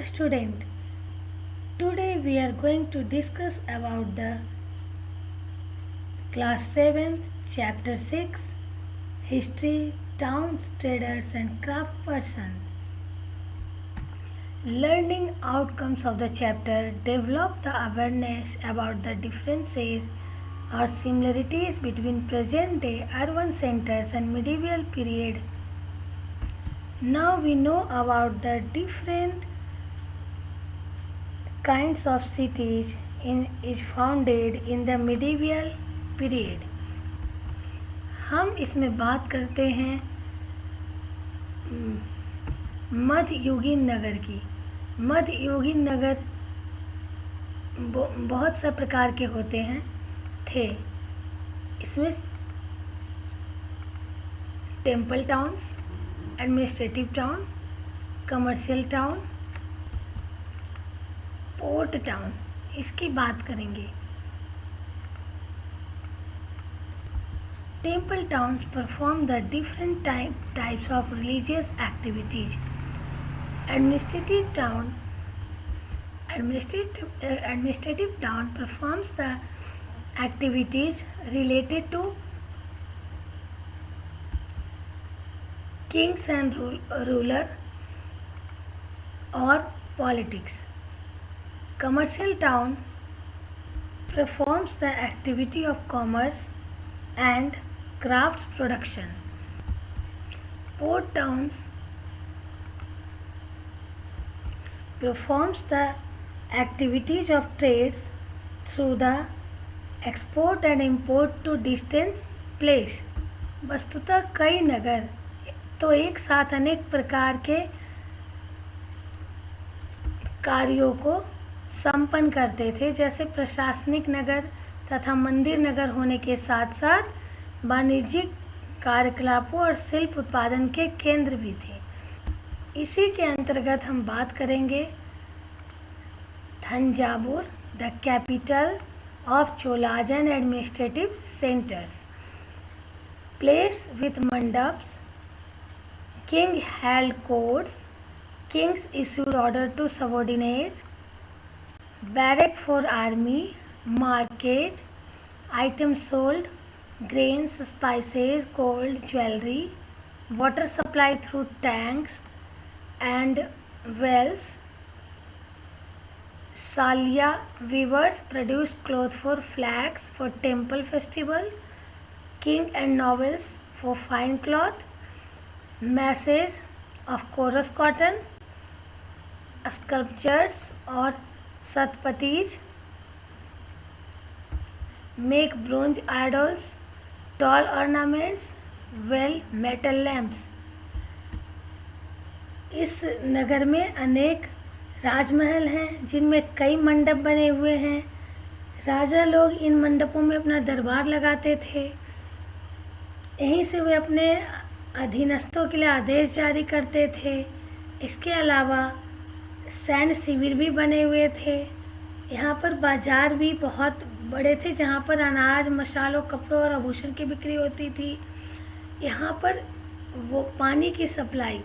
student. Today we are going to discuss about the class 7th chapter 6 history, towns, traders and craft person. Learning outcomes of the chapter develop the awareness about the differences or similarities between present day urban centers and medieval period. Now we know about the different kinds of cities is founded in the medieval period. हम इसमें बात करते हैं मध्ययुगीन नगर की। मध्ययुगीन नगर बहुत सा प्रकार के होते हैं थे। इसमें temple towns, administrative town, commercial town, port town, इसकी बात करेंगे। Temple towns perform the different types of religious activities. Administrative town performs the activities related to kings and ruler or politics. Commercial town performs the activity of commerce and crafts production. Port towns performs the activities of trades through the export and import to distant place. वस्तुतः कई नगर तो एक साथ अनेक प्रकार के कार्यों को संपन्न करते थे, जैसे प्रशासनिक नगर तथा मंदिर नगर होने के साथ साथ वाणिज्यिक कार्यकलापों और शिल्प उत्पादन के केंद्र भी थे। इसी के अंतर्गत हम बात करेंगे Thanjavur, the capital of Cholas and administrative centres, place with mandaps, king held courts, kings issued order to subordinate, barrack for army, market, items sold, grains, spices, gold, jewelry, water supply through tanks and wells. Salya weavers produced cloth for flags for temple festival, king and nobles for fine cloth, masses of coarse cotton, sculptures or satpatis make bronze idols, tall ornaments, well metal lamps. इस नगर में अनेक राजमहल हैं जिनमें कई मंडप बने हुए हैं। राजा लोग इन मंडपों में अपना दरबार लगाते थे। यहीं से वे अपने अधीनस्थों के लिए आदेश जारी करते थे। इसके अलावा सैन्य शिविर भी बने हुए थे। यहाँ पर बाजार भी बहुत बड़े थे जहाँ पर अनाज, मसालों, कपड़ों और आभूषण की बिक्री होती थी। यहाँ पर वो पानी की सप्लाई,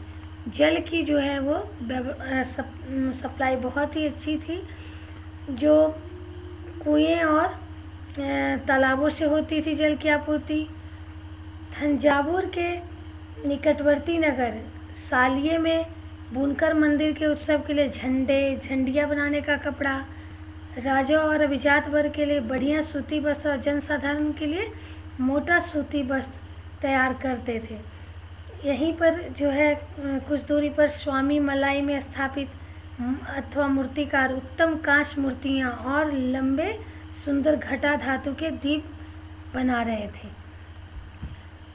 जल की जो है वो सप्लाई बहुत ही अच्छी थी, जो कुएं और तालाबों से होती थी जल की आपूर्ति। थंजावुर के निकटवर्ती नगर सालिये में बुनकर मंदिर के उत्सव के लिए झंडियाँ बनाने का कपड़ा, राजा और अभिजात वर्ग के लिए बढ़िया सूती वस्त्र और जनसाधारण के लिए मोटा सूती वस्त्र तैयार करते थे। यहीं पर जो है कुछ दूरी पर स्वामी मलाई में स्थापित अथवा मूर्तिकार उत्तम कांच मूर्तियाँ और लंबे सुंदर घटा धातु के दीप बना रहे थे।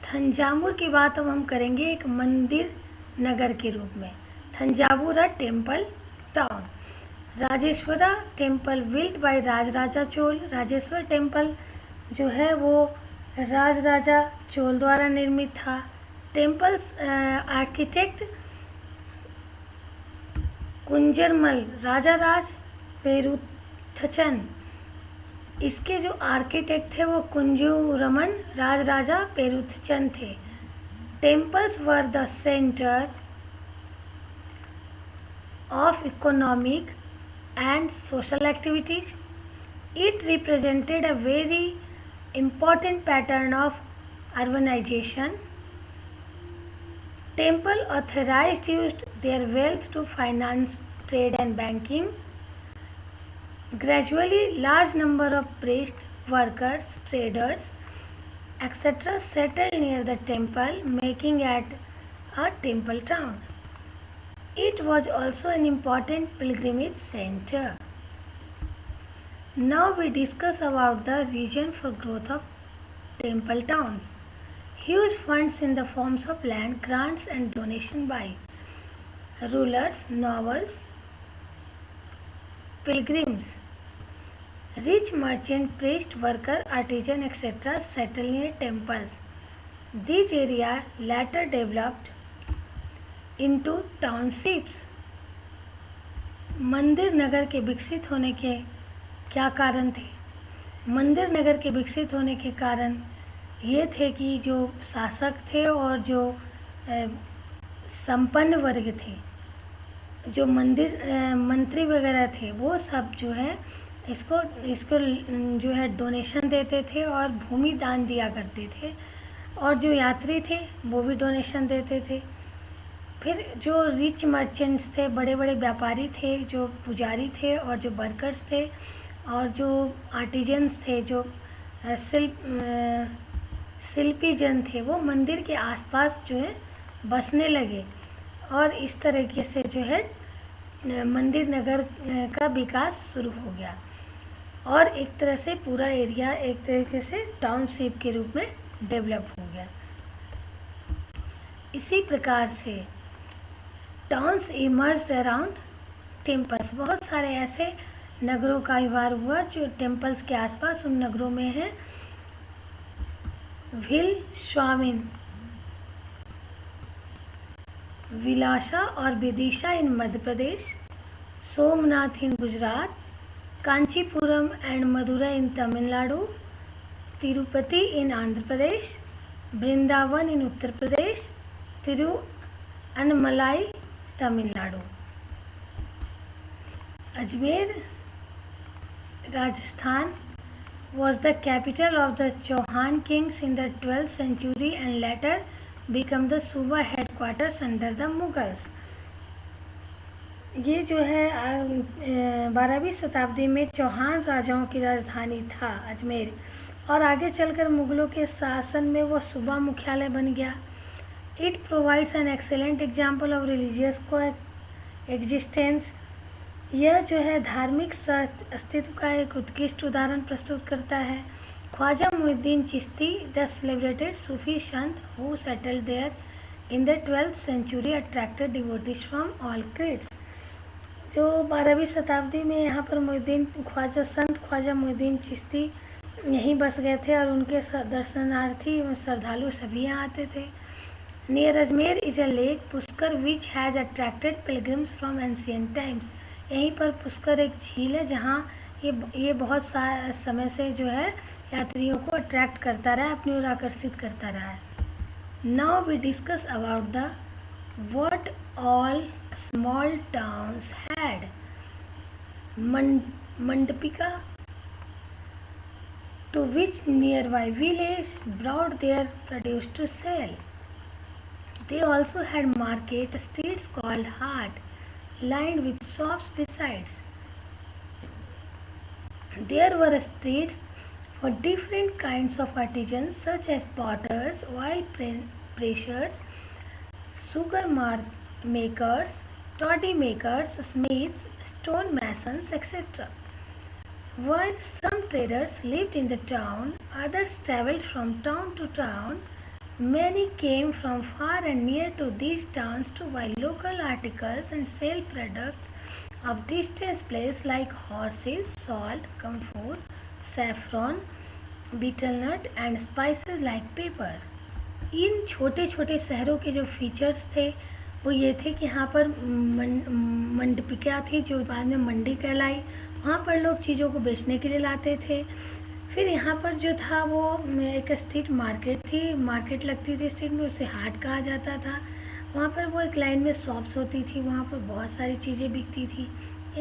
थंजावुर की बात अब हम करेंगे एक मंदिर नगर के रूप में। Thanjavur temple town. Rajeshwara temple built by Rajaraja Chola. Rajeshwar temple जो है वो राजराजा चोल द्वारा निर्मित था। Temple architect Kunjaramal Rajaraja Peruthachan. इसके जो आर्किटेक्ट थे वो कुंजूरमन राजराजा पेरुथचन थे। Temples were the centre of economic and social activities. It represented a very important pattern of urbanization. Temple authorized used their wealth to finance trade and banking. Gradually, large number of priests, workers, traders, etc. settled near the temple, making it a temple town. It was also an important pilgrimage center. Now we discuss about the reason for growth of temple towns. Huge funds in the forms of land, grants and donation by rulers, nobles, pilgrims, rich merchant, priest, worker, artisan, etc. settled near temples. These areas later developed into townships. मंदिर नगर के विकसित होने के क्या कारण थे? मंदिर नगर के विकसित होने के कारण ये थे कि जो शासक थे और जो संपन्न वर्ग थे, जो मंत्री वगैरह थे, वो सब जो है इसको जो है डोनेशन देते थे और भूमि दान दिया करते थे, और जो यात्री थे वो भी डोनेशन देते थे। फिर जो रिच मर्चेंट्स थे, बड़े बड़े व्यापारी थे, जो पुजारी थे और जो वर्कर्स थे और जो आर्टिजन्स थे, जो शिल्पी जन थे, वो मंदिर के आसपास जो है बसने लगे और इस तरीके से जो है मंदिर नगर का विकास शुरू हो गया और एक तरह से पूरा एरिया एक तरीके से टाउनशिप के रूप में डेवलप हो गया। इसी प्रकार से टाउन्स इमर्ज्ड अराउंड टेम्पल्स। बहुत सारे ऐसे नगरों का विवाह हुआ जो टेम्पल्स के आसपास उन नगरों में है। विल स्वामिन, विलासा और Vidisha in Madhya Pradesh, Somnath in Gujarat, Kanchipuram and Madurai in Tamil Nadu, Tirupati in Andhra Pradesh, Vrindavan in Uttar Pradesh, Tiruvannamalai Tamil Nadu. Ajmer Rajasthan was the capital of the Chauhan kings in the 12th century and later became the Suba headquarters under the Mughals। ये जो है 12वीं शताब्दी में चौहान राजाओं की राजधानी था अजमेर, और आगे चलकर मुगलों के शासन में वो सूबा मुख्यालय बन गया। It provides an excellent example of religious को एग्जिस्टेंस। यह जो है धार्मिक अस्तित्व का एक उत्कृष्ट उदाहरण प्रस्तुत करता है। Khwaja Muinuddin Chishti, the celebrated Sufi sant who settled there in the 12th century attracted devotees from all creeds. जो 12वीं शताब्दी में यहाँ पर संत ख्वाजा मुइनुद्दीन चिश्ती यहीं बस गए थे और उनके दर्शनार्थी एवं श्रद्धालु सभी यहाँ आते थे। Near Ajmer is a lake Pushkar which has attracted pilgrims from ancient times. यहीं पर पुष्कर एक झील है जहाँ ये बहुत समय से जो है यात्रियों को अट्रैक्ट करता रहा है, अपनी ओर आकर्षित करता रहा है। Now we discuss about the what all small towns had. Mandapika to which nearby village brought their produce to sell. They also had market streets called hart, lined with shops besides. There were streets for different kinds of artisans such as potters, oil pressers, sugar makers, toddy makers, smiths, stone masons, etc. While some traders lived in the town, others travelled from town to town. Many came from far and near to these towns to buy local articles and sell products of distant places like horses, salt, camphor, saffron, betel nut and spices like pepper. इन छोटे छोटे शहरों के जो features थे वो ये थे कि यहाँ पर मंडपिका थी जो बाद में मंडी कहलाई। वहाँ पर लोग चीज़ों को बेचने के लिए लाते थे। फिर यहाँ पर जो था वो एक स्ट्रीट मार्केट थी, मार्केट लगती थी स्ट्रीट में, उसे हाट कहा जाता था। वहाँ पर वो एक लाइन में शॉप्स होती थी, वहाँ पर बहुत सारी चीज़ें बिकती थी।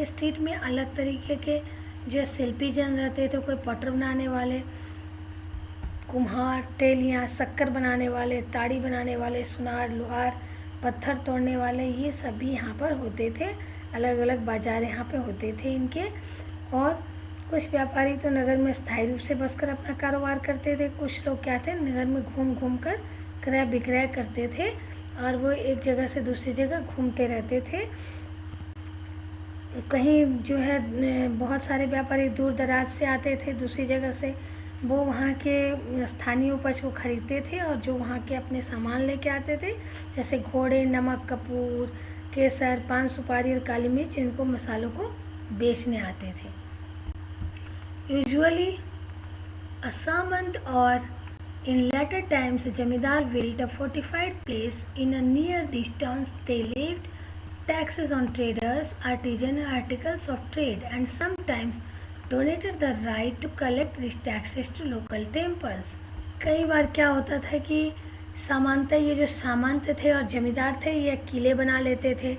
इस स्ट्रीट में अलग तरीके के जो शिल्पी जन रहते थे, कोई पटर बनाने वाले, कुम्हार, तेलियाँ, शक्कर बनाने वाले, ताड़ी बनाने वाले, सुनार, लोहार, पत्थर तोड़ने वाले, ये सभी यहाँ पर होते थे। अलग अलग बाजार यहाँ पे होते थे इनके। और कुछ व्यापारी तो नगर में स्थायी रूप से बसकर अपना कारोबार करते थे। कुछ लोग क्या थे, नगर में घूम घूम कर क्रय विक्रय करते थे और वो एक जगह से दूसरी जगह घूमते रहते थे। कहीं जो है बहुत सारे व्यापारी दूर दराज से आते थे दूसरी जगह से, वो वहाँ के स्थानीय उपज को खरीदते थे और जो वहाँ के अपने सामान लेके आते थे, जैसे घोड़े, नमक, कपूर, केसर, पान सुपारी और काली मिर्च, इनको मसालों को बेचने आते थे। Usually a servant or in later times a jamidar built a fortified place in a near distance. They levied taxes on traders, artisan articles of trade, and sometimes donated the right to collect these taxes to local temples. कई बार क्या होता था कि सामान्यतः ये जो सामंत थे और जमींदार थे, ये किले बना लेते थे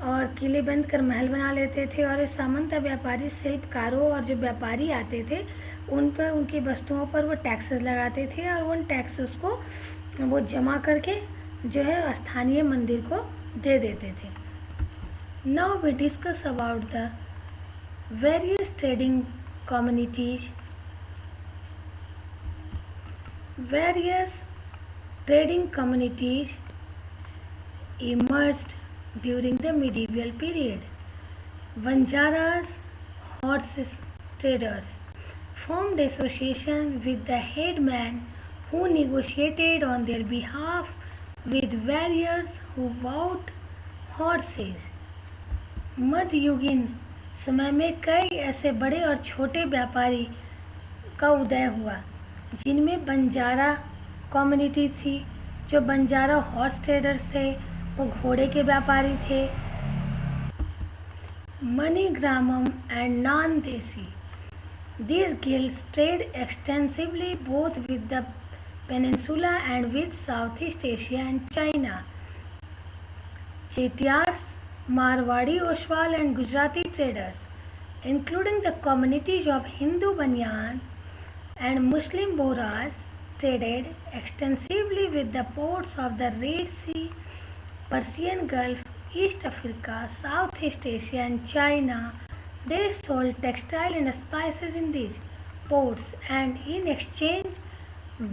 और किले बंद कर महल बना लेते थे, और इस सामंत व्यापारी शिल्पकारों और जो व्यापारी आते थे उन पर, उनकी वस्तुओं पर वो टैक्सेस लगाते थे और उन टैक्सेस को वो जमा करके जो है स्थानीय मंदिर को दे देते थे। Now we discuss about the various trading communities. Various trading communities emerged during the medieval period. Banjaras, horse traders, formed association with the headman who negotiated on their behalf with warriors who bought horses. मध्ययुगीन समय में कई ऐसे बड़े और छोटे व्यापारी का उदय हुआ जिनमें बंजारा कम्युनिटी थी। जो बंजारा हॉर्स ट्रेडर्स थे, वो घोड़े के व्यापारी थे। मनीग्रामम एंड नॉन देसी, these guilds trade extensively both with the peninsula and with Southeast Asia and China. Chetiyars, Marwadi, Oswal and Gujarati traders, including the communities of Hindu Banyan and Muslim Bohras, traded extensively with the ports of the Red Sea, Persian Gulf, East Africa, Southeast Asia and China. They sold textile and spices in these ports and in exchange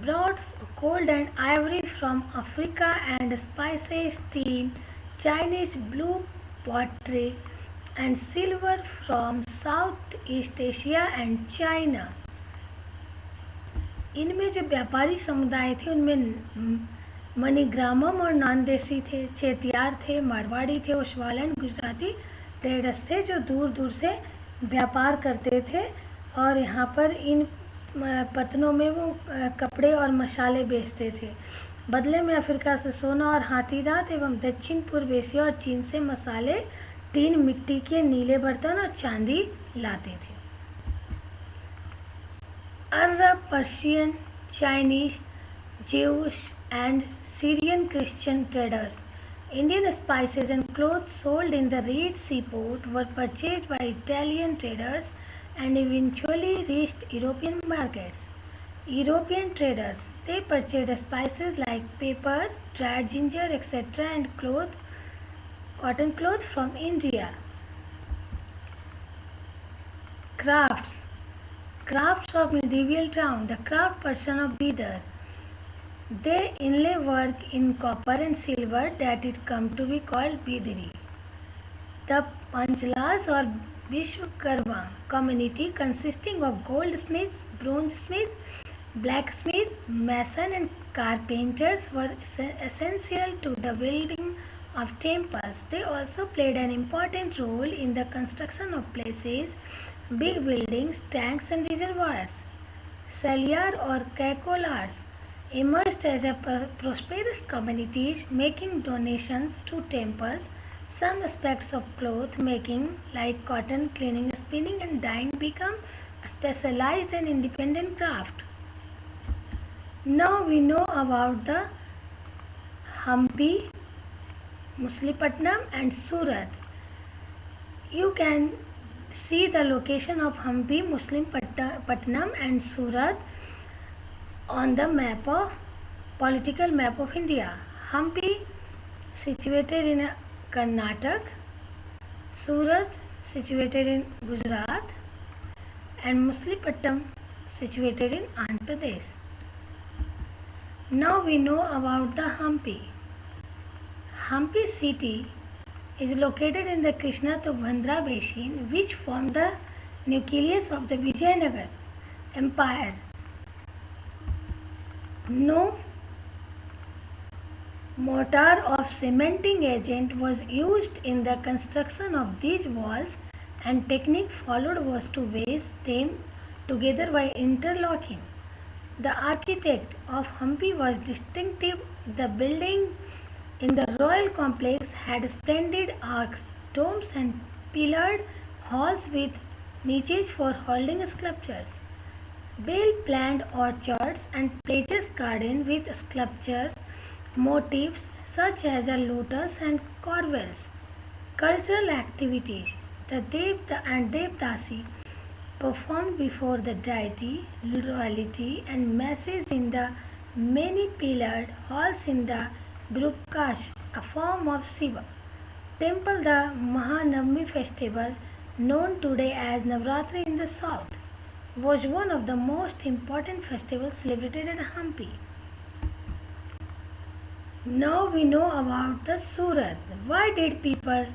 brought gold and ivory from Africa and spices, tin, Chinese blue pottery and silver from Southeast Asia and China. इनमें जो व्यापारी समुदाय थे उनमें मनीग्रामम और नानदेसी थे, चेतियार थे, मारवाड़ी थे, ओसवाल एंड गुजराती ट्रेडर्स थे जो दूर दूर से व्यापार करते थे और यहाँ पर इन पतनों में वो कपड़े और मसाले बेचते थे। बदले में अफ्रीका से सोना और हाथी दांत एवं दक्षिण पूर्व एशिया और चीन से मसाले, टीन, मिट्टी के नीले बर्तन और चांदी लाते थे। Arab, Persian, Chinese, Jewish and Syrian Christian traders. Indian spices and clothes sold in the Red Sea port were purchased by Italian traders and eventually reached European markets. European traders, they purchased spices like pepper, dried ginger, etc. and cotton cloth from India. Crafts of medieval town, the craft person of Bidar. They inlay work in copper and silver that it come to be called Bidari. The Panchalas or Vishwakarma community consisting of goldsmiths, bronzesmiths, blacksmiths, masons and carpenters were essential to the building of temples. They also played an important role in the construction of places, big buildings, tanks and reservoirs. Salyar or Kaikolars emerged as a prosperous communities making donations to temples. Some aspects of cloth making like cotton, cleaning, spinning and dyeing become a specialized and independent craft. Now we know about the Hampi Machilipatnam and Surat. You can see the location of Hampi, Machilipatnam and Surat on the political map of India. Hampi situated in Karnataka, Surat situated in Gujarat, and Machilipatnam situated in Andhra Pradesh. Now we know about the Hampi. Hampi city is located in the Krishna-Tubhadra basin, which formed the nucleus of the Vijayanagar Empire. No mortar or cementing agent was used in the construction of these walls, and technique followed was to weave them together by interlocking. The architect of Hampi was distinctive. The building in the royal complex had splendid arcs, domes and pillared halls with niches for holding sculptures. Well-planned orchards and pleasure gardens with sculpture motifs such as a lotus and corbels. Cultural activities. The Devta and Devdasi performed before the deity, royalty and masses in the many pillared halls in the Grupkash, a form of Shiva. Temple. The Mahanavami festival, known today as Navratri in the south, was one of the most important festivals celebrated at Hampi. Now we know about the Surat. Why did people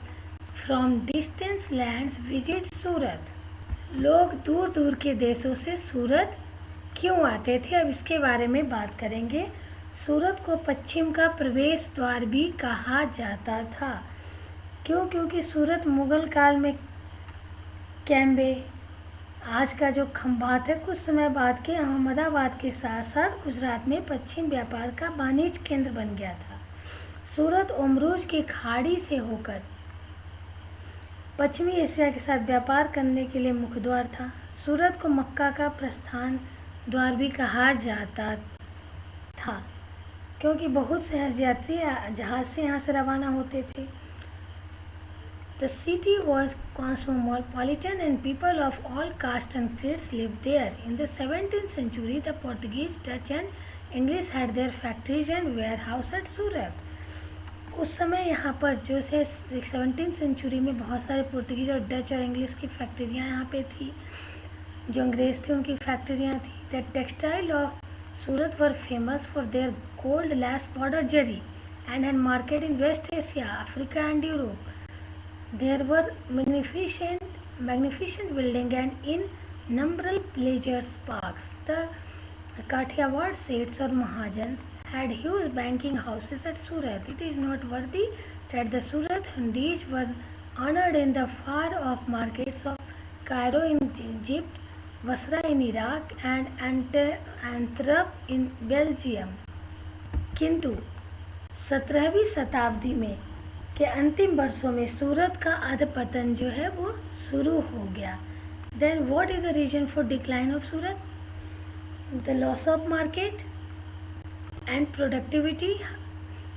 from distant lands visit Surat? लोग दूर दूर के देशों से सूरत क्यों आते थे, अब इसके बारे में बात करेंगे। सूरत को पश्चिम का प्रवेश द्वार भी कहा जाता था। क्यों? क्योंकि सूरत मुगल काल में कैम्बे, आज का जो खंभात है, कुछ समय बाद के अहमदाबाद के साथ साथ गुजरात में पश्चिम व्यापार का वाणिज्य केंद्र बन गया था। सूरत ओमरूज की खाड़ी से होकर पश्चिमी एशिया के साथ व्यापार करने के लिए मुख्य द्वार था। सूरत को मक्का का प्रस्थान द्वार भी कहा जाता था, क्योंकि बहुत से हज यात्री जहाज से यहाँ से रवाना होते थे। The city was cosmopolitan and people of all castes and creeds lived there. In the 17th century, the Portuguese, Dutch and English had their factories and warehouse at Surat. उस समय यहाँ पर जो है 17th सेंचुरी में बहुत सारे Portuguese और डच और इंग्लिश की फैक्ट्रियाँ यहाँ पे थी। जो अंग्रेज़ थे उनकी फैक्ट्रियाँ थी। The textile of Surat were famous for their gold lace border zari and had market in West Asia, Africa and Europe. There were magnificent buildings and innumerable pleasure parks. The Kathiawar Seths or Mahajans had huge banking houses at Surat. It is noteworthy that the Surat Hundis were honored in the far-off markets of Cairo in Egypt, Basra in Iraq, and Antwerp in Belgium. किंतु 17वीं शताब्दी में के अंतिम वर्षों में सूरत का अधपतन जो है वो शुरू हो गया. Then what is the reason for decline of Surat? The loss of market and productivity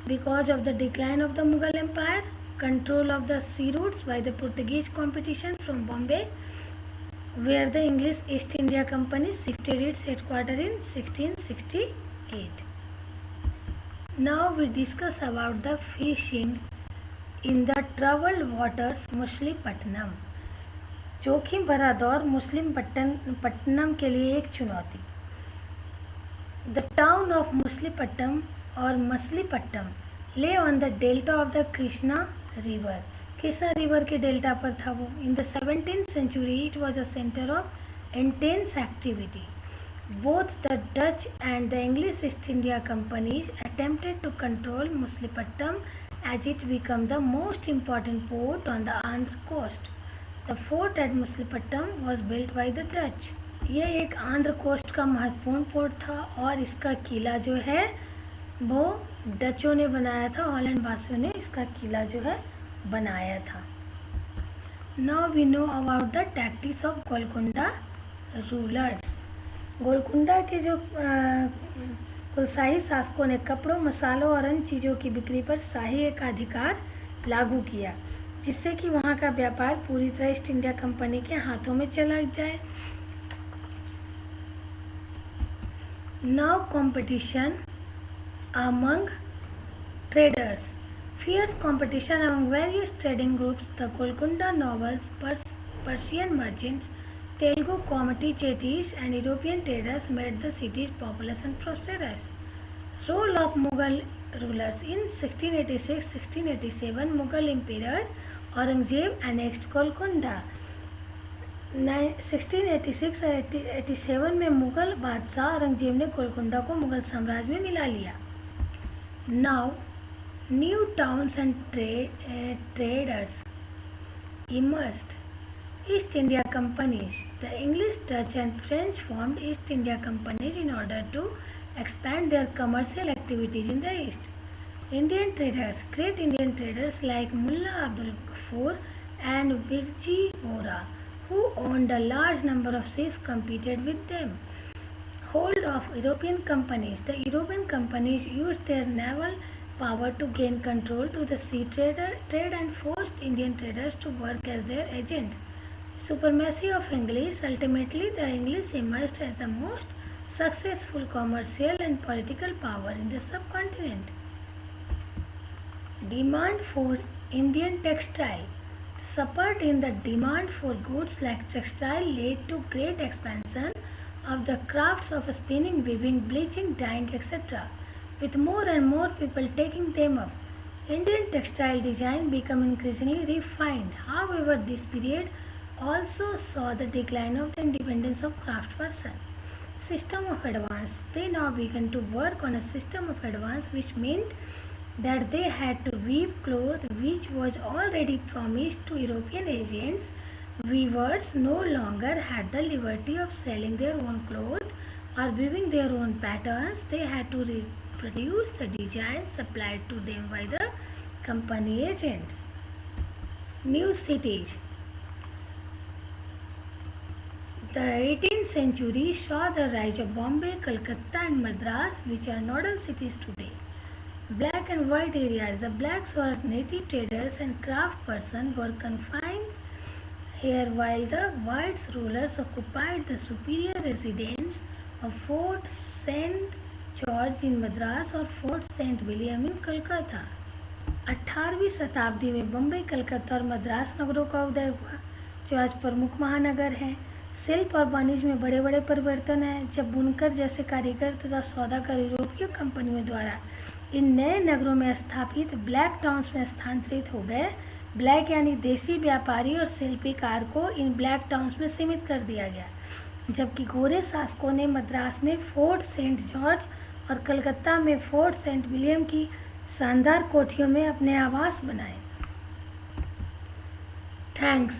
because of the decline of the Mughal empire, control of the sea routes by the Portuguese competition from Bombay where the English East India Company shifted its headquarter in 1668. Now we discuss about the fishing in the troubled waters Machilipatnam. जोखिम भरा दौर मछलीपट्टनम के लिए एक चुनौती. The town of Machilipatnam और मछलीपट्टनम ले on the delta of the Krishna river. Krishna river के डेल्टा पर था वो. In the 17th century it was a centre of intense activity. Both the Dutch and the English East India companies attempted to control Machilipatnam as it became the most important port on the Andhra coast. The fort at Machilipatnam was built by the Dutch. ये एक Andhra coast का महत्वपूर्ण port था और इसका किला जो है वो डचों ने बनाया था. हॉलैंड वासियों ने इसका किला जो है बनाया था. Now we know about the tactics of Golconda rulers. Golconda के जो कुलशाही शासकों ने कपड़ों, मसालों और अन्य चीज़ों की बिक्री पर शाही एकाधिकार लागू किया, जिससे कि वहाँ का व्यापार पूरी तरह ईस्ट इंडिया कंपनी के हाथों में चला जाए। Now competition among traders. Fierce competition among various trading groups, the Golconda nobles, Persian merchants, Telugu comity chettis, and European traders made the city's population prosperous. Role of Mughal rulers in 1686-1687, Mughal Emperor Aurangzeb annexed Golconda. 1686 और 87 में मुगल बादशाह औरंगजेब ने गोलकुंडा को मुगल साम्राज्य में मिला लिया। Now, new towns and traders emerged. East India companies. The English, Dutch and French formed East India companies in order to expand their commercial activities in the East. Indian traders, great Indian traders like Mullah Abdul Ghaffur and Birji Bora, who owned a large number of ships, competed with them. Hold of European companies. The European companies used their naval power to gain control to the sea trade and forced Indian traders to work as their agents. Supremacy of English. Ultimately, the English emerged as the most successful commercial and political power in the subcontinent. Demand for Indian textile. The support in the demand for goods like textile led to great expansion of the crafts of spinning, weaving, bleaching, dyeing, etc., with more and more people taking them up. Indian textile design became increasingly refined. However, this period also saw the decline of the independence of craftsperson. System of advance. They now began to work on a system of advance, which meant that they had to weave cloth which was already promised to European agents. Weavers no longer had the liberty of selling their own clothes or weaving their own patterns. They had to reproduce the designs supplied to them by the company agent. New cities. The 18th century saw the rise of Bombay, Calcutta and Madras, which are nodal cities today. Black and white areas. The blacks were native traders and craftspersons were confined here, while the whites rulers occupied the superior residence of Fort St. George in Madras और Fort St. William in Kolkata. 18वीं शताब्दी में बम्बई, कलकत्ता और मद्रास नगरों का उदय हुआ, जो आज प्रमुख महानगर हैं। शिल्प और वाणिज्य में बड़े बड़े परिवर्तन हैं, जब बुनकर जैसे कारीगर तथा सौदागर यूरोपीय कंपनियों द्वारा इन नए नगरों में स्थापित ब्लैक टाउन्स में स्थानांतरित हो गए। ब्लैक यानी देसी व्यापारी और शिल्पीकार को इन ब्लैक टाउन्स में सीमित कर दिया गया, जबकि गोरे शासकों ने मद्रास में फोर्ट सेंट जॉर्ज और कलकत्ता में फोर्ट सेंट विलियम की शानदार कोठियों में अपने आवास बनाए। थैंक्स।